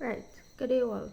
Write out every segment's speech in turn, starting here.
Right, good day all.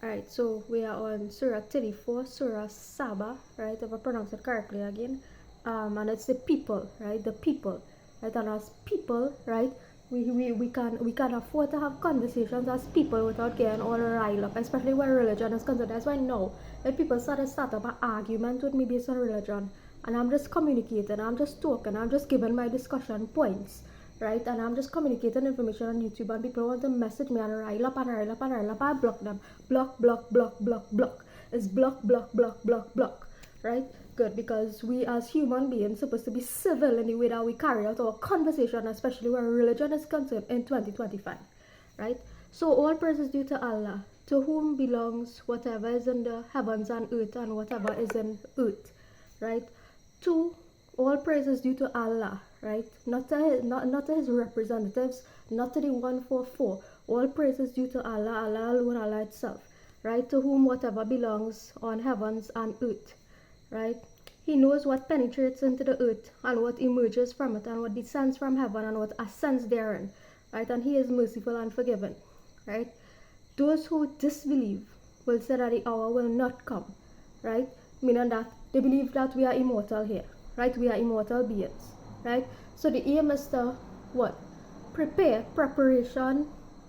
Alright, so we are on Surah 34, Surah Saba, right? If I pronounce it correctly again. And it's the people, right? The people, right? And as people, right? We can afford to have conversations as people without getting all riled up, especially where religion is concerned. That's why now, if people start up an argument with me based on religion, and I'm just communicating, I'm just talking, I'm just giving my discussion points, right? And I'm just communicating information on YouTube, and people want to message me and rile up and rile up and rile up. I block them. Block, block, block, block, block. It's block, block, block, block, block. Right? Good, because we as human beings supposed to be civil in the way that we carry out our conversation, especially where religion is concerned in 2025. Right? So all praise is due to Allah, to whom belongs whatever is in the heavens and earth and whatever is in earth. Right? To all praise is due to Allah, right? Not to his representatives, not to the 144. All praise is due to Allah, Allah alone, Allah itself, right? To whom whatever belongs on heavens and earth, right? He knows what penetrates into the earth and what emerges from it and what descends from heaven and what ascends therein, right? And he is merciful and forgiving, right? Those who disbelieve will say that the hour will not come, right? Meaning that they believe that we are immortal here, right? We are immortal beings, right? So the aim is to what? Preparation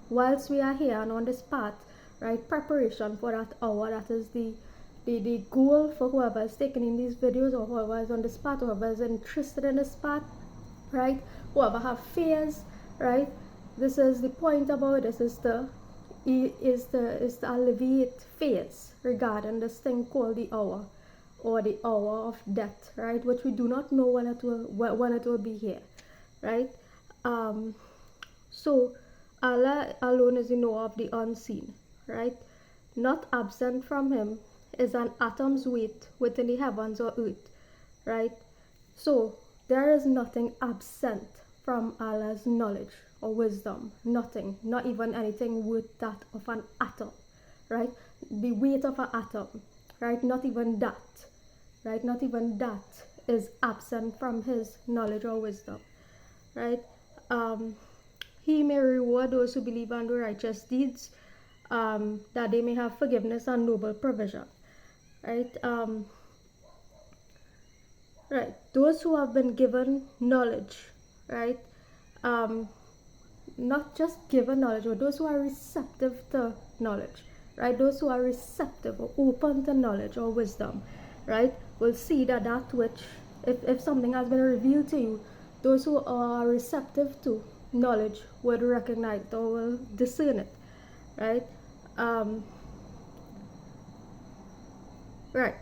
whilst we are here and on this path, right? Preparation for that hour. That is the goal for whoever is taking in these videos, or whoever is on this path, or whoever is interested in this path, right? Whoever have fears, right? This is the point about this is to alleviate fears regarding this thing called the hour, or the hour of death, right? Which we do not know when it will be here, right? So Allah alone is the knower of the unseen, right? Not absent from him is an atom's weight within the heavens or earth, right? So there is nothing absent from Allah's knowledge or wisdom. Nothing, not even anything worth that of an atom, right? The weight of an atom, right? Not even that, right? Not even that is absent from his knowledge or wisdom, right? He may reward those who believe and do righteous deeds, that they may have forgiveness and noble provision, right? Right, those who have been given knowledge, right? Not just given knowledge, but those who are receptive to knowledge, right? Those who are receptive or open to knowledge or wisdom, right, will see that which, if something has been revealed to you, those who are receptive to knowledge would recognize it or will discern it, right? Right.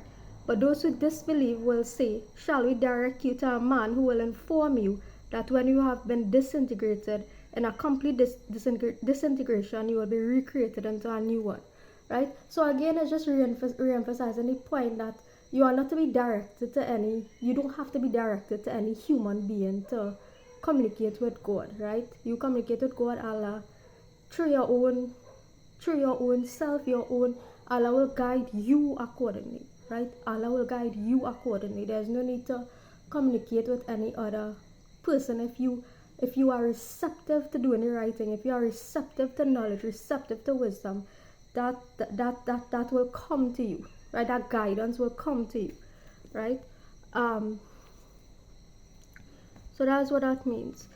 But those who disbelieve will say, shall we direct you to a man who will inform you that when you have been disintegrated in a complete disintegration, you will be recreated into a new one, right? So again, it's just re-emphasizing the point that you are not to be directed to you don't have to be directed to any human being to communicate with God, right? You communicate with God, Allah, through your own self, Allah will guide you accordingly, right? Allah will guide you accordingly. There's no need to communicate with any other person if you are receptive to doing the right thing, if you are receptive to knowledge, receptive to wisdom, that will come to you, right? That guidance will come to you, right? So that's what that means.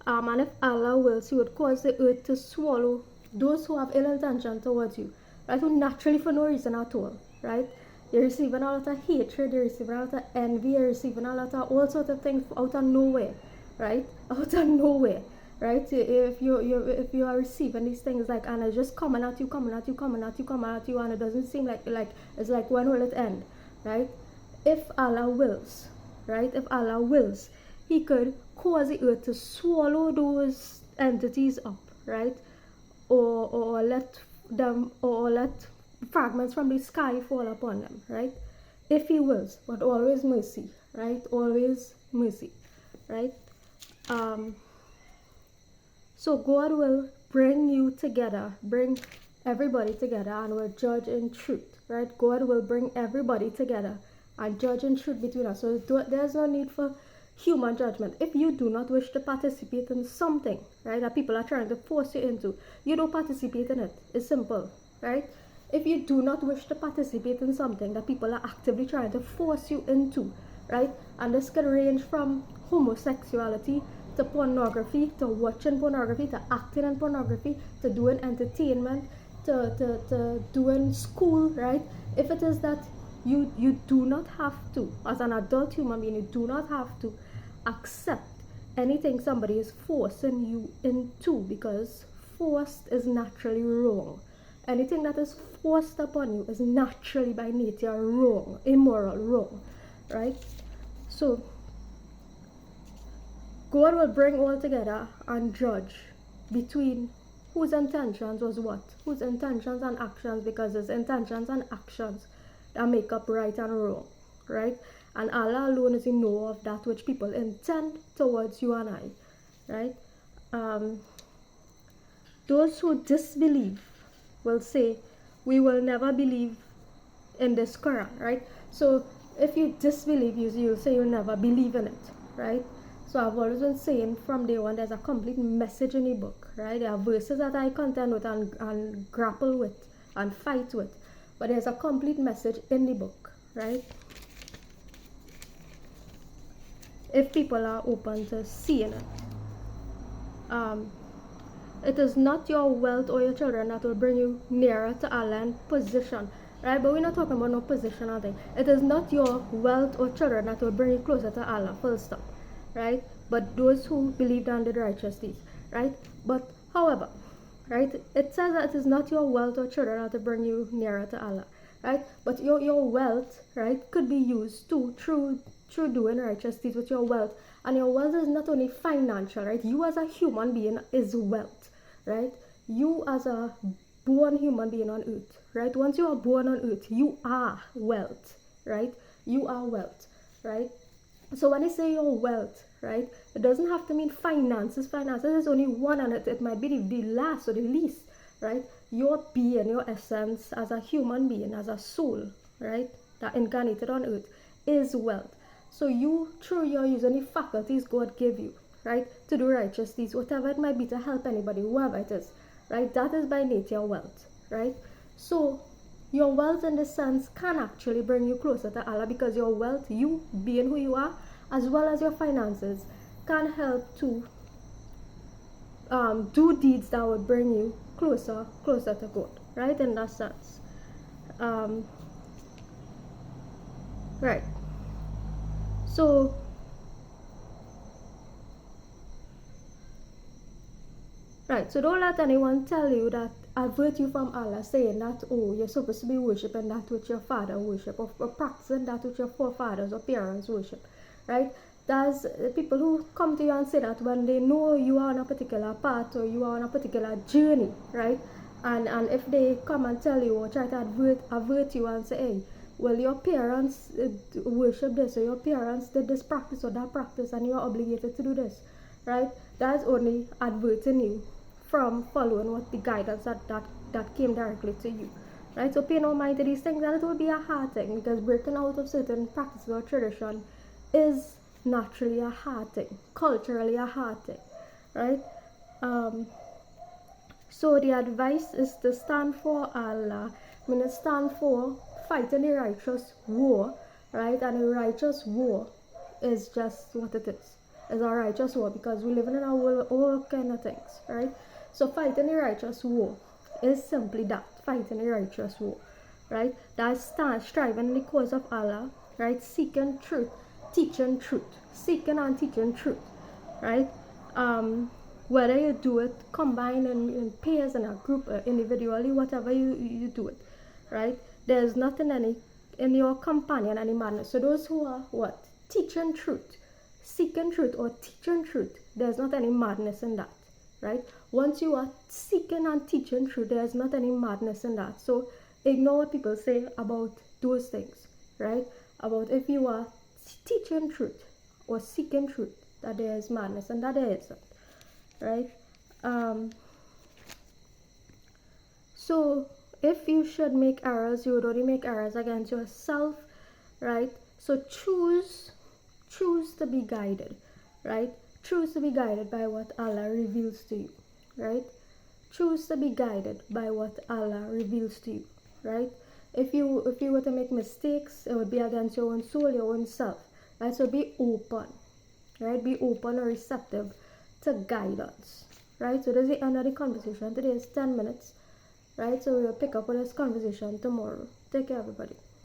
And if Allah wills, He would cause the earth to swallow those who have ill intention towards you, right? Who naturally for no reason at all, right? You're receiving a lot of hatred, you're receiving a lot of envy, you're receiving a lot of all sorts of things out of nowhere, right? Out of nowhere, right? If you are receiving these things like, and it's just coming at you, and it doesn't seem like it's like, when will it end, right? If Allah wills, right? If Allah wills, He could cause the earth to swallow those entities up, right? Or let fragments from the sky fall upon them, right? If He wills, but always mercy, right? Always mercy, right? So God will bring you together, bring everybody together, and will judge in truth, right? God will bring everybody together and judge in truth between us. So there's no need for human judgment. If you do not wish to participate in something, right, that people are trying to force you into, you don't participate in it. It's simple, right? If you do not wish to participate in something that people are actively trying to force you into, right, and this can range from homosexuality to pornography, to watching pornography, to acting in pornography, to doing entertainment, to doing school, right? If it is that you do not have to, as an adult human being, you do not have to accept anything somebody is forcing you into, because forced is naturally wrong. Anything that is forced upon you is naturally by nature wrong, immoral, wrong, right? So God will bring all together and judge between whose intentions was what, whose intentions and actions, because it's intentions and actions that make up right and wrong, right? And Allah alone is in know of that which people intend towards you and I, right? Those who disbelieve will say, we will never believe in this Quran, right? So if you disbelieve, you'll say you'll never believe in it, right? So I've always been saying from day one, there's a complete message in the book, right? There are verses that I contend with and grapple with and fight with, but there's a complete message in the book, right? If people are open to seeing it. It is not your wealth or your children that will bring you nearer to Allah and position, right? But we're not talking about no position or thing. It is not your wealth or children that will bring you closer to Allah, full stop, right? But those who believed and did righteous deeds, right? But however, right, it says that it is not your wealth or children that will bring you nearer to Allah, right? But your wealth, right, could be used too through doing righteous deeds with your wealth. And your wealth is not only financial, right? You as a human being is wealth, right? You as a born human being on earth, right? Once you are born on earth, you are wealth, right? You are wealth, right? So when I say your wealth, right, it doesn't have to mean finances. Finances is only one, and it might be the last or the least, right? Your being, your essence as a human being, as a soul, right, that incarnated on earth is wealth. So you, through your using the faculties God gave you, right, to do righteous deeds, whatever it might be, to help anybody, whoever it is, right, that is by nature wealth, right? So your wealth in this sense can actually bring you closer to Allah, because your wealth, you being who you are, as well as your finances, can help to do deeds that would bring you closer to God, right, in that sense. Right. So don't let anyone tell you that, avert you from Allah, saying that, oh, you're supposed to be worshipping that which your father worship, or practicing that which your forefathers or parents worship, right? There's people who come to you and say that when they know you are on a particular path or you are on a particular journey, right? And if they come and tell you or try to avert you and say, hey, well, your parents worship this, or your parents did this practice or that practice, and you're obligated to do this, right? That's only adverting you from following what the guidance that came directly to you, right? So pay no mind to these things, and it will be a hard thing, because breaking out of certain practices or tradition is naturally a hard thing, culturally a hard thing, right? So the advice is to stand for Allah, stand for fighting the righteous war, right? And a righteous war is just what it is. It's a righteous war, because we live in a world of all kind of things, right? So fighting the righteous war is simply that, fighting the righteous war, right? That's striving in the cause of Allah, right? Seeking truth, teaching truth, seeking and teaching truth, right? Whether you do it combined in pairs, in a group, individually, whatever you do it, right? There's nothing in your companion any madness. So those who are what? Teaching truth, seeking truth, or teaching truth, there's not any madness in that, right? Once you are seeking and teaching truth, there's not any madness in that. So ignore what people say about those things, right? About if you are teaching truth or seeking truth, that there is madness, and that there isn't, right? So if you should make errors, you would only make errors against yourself, right? So choose choose to be guided, right? Choose to be guided by what Allah reveals to you, right? Choose to be guided by what Allah reveals to you, right? If you were to make mistakes, it would be against your own soul, your own self, right? So be open, right? Be open or receptive to guidance, right? So that's the end of the conversation. Today is 10 minutes, right? So we'll pick up on this conversation tomorrow. Take care, everybody.